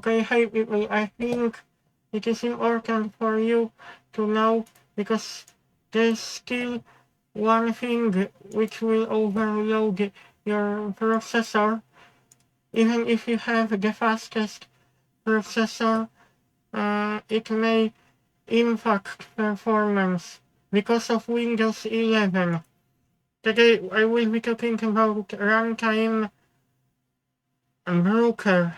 Okay, hi people, I think it is important for you to know because there's still one thing which will overload your processor. Even if you have the fastest processor, it may impact performance because of Windows 11. Today I will be talking about runtime broker.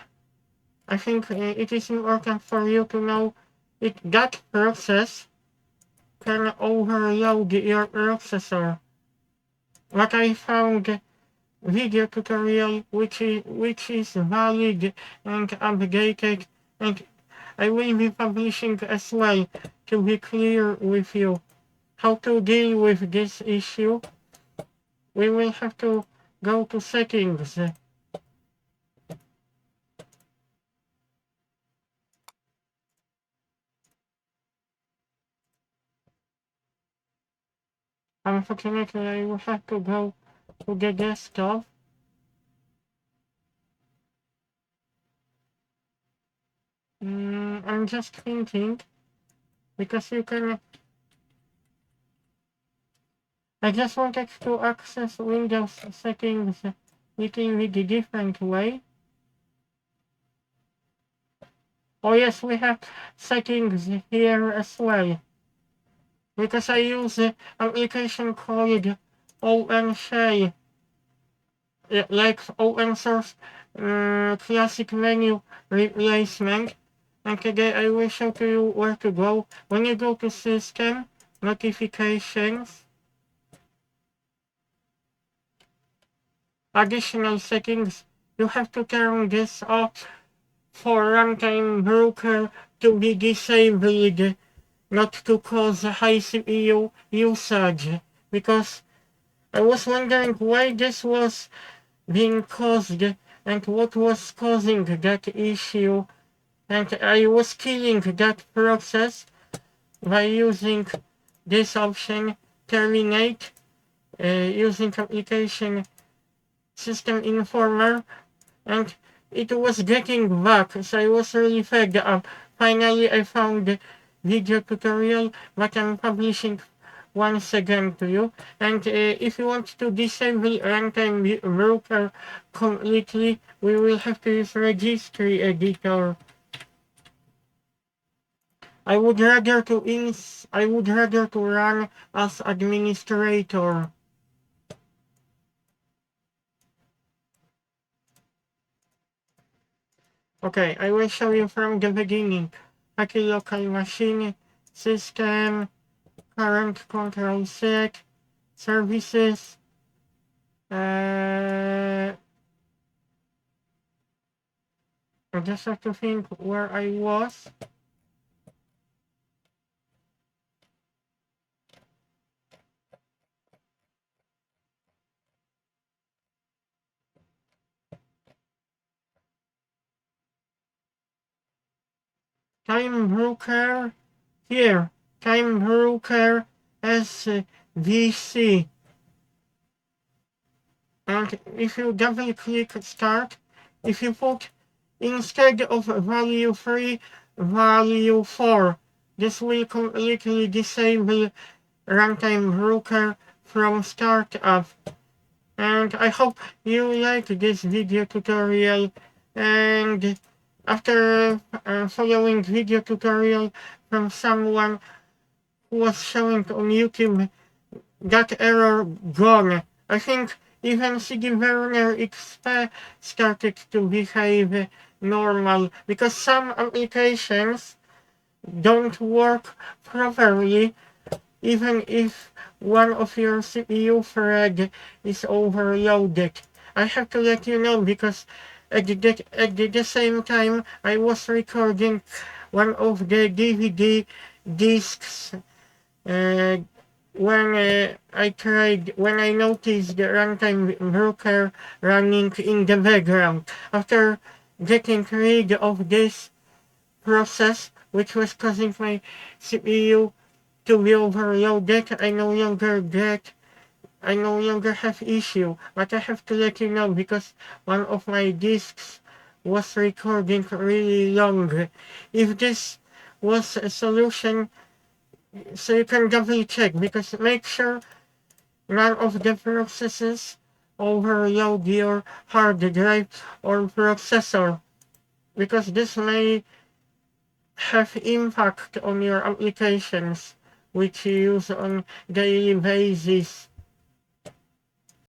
I think it is important for you to know that process can overload your processor. What I found video tutorial which is valid and updated, and I will be publishing as well to be clear with you how to deal with this issue. We will have to go to settings. Unfortunately, I will have to go to the desktop. I'm just thinking because you can. I just wanted to access Windows settings little bit different way. Oh yes, we have settings here as well. Because I use the application called OpenShell, like open source classic menu replacement. And today I will show to you where to go. When you go to System, Notifications, Additional Settings, you have to turn this off for runtime broker to be disabled, not to cause high CPU usage. Because I was wondering why this was being caused and what was causing that issue, and I was killing that process by using this option, terminate, using application system informer, and it was getting back, so I was really fed up. Finally, I found the video tutorial that I'm publishing once again to you. And if you want to disable runtime broker completely, we will have to use registry editor. I would rather to run as administrator. Okay, I will show you from the beginning. Hacky local machine, system, current control set, services, I just have to think where I was. Time broker, here, time broker SVC. And if you double click start, if you put instead of value 3, value 4, this will completely disable runtime broker from startup. And I hope you like this video tutorial, and after following video tutorial from someone who was showing on YouTube, that error gone. I think even CD Werner XP started to behave normal because some applications don't work properly even if one of your CPU thread is overloaded. I have to let you know because at the same time I was recording one of the DVD discs uh, when I noticed the runtime broker running in the background. After getting rid of this process, which was causing my CPU to be overloaded, I no longer have issue, but I have to let you know because one of my discs was recording really long. If this was a solution, so you can double check, because make sure none of the processes overload your hard drive or processor, because this may have impact on your applications which you use on daily basis.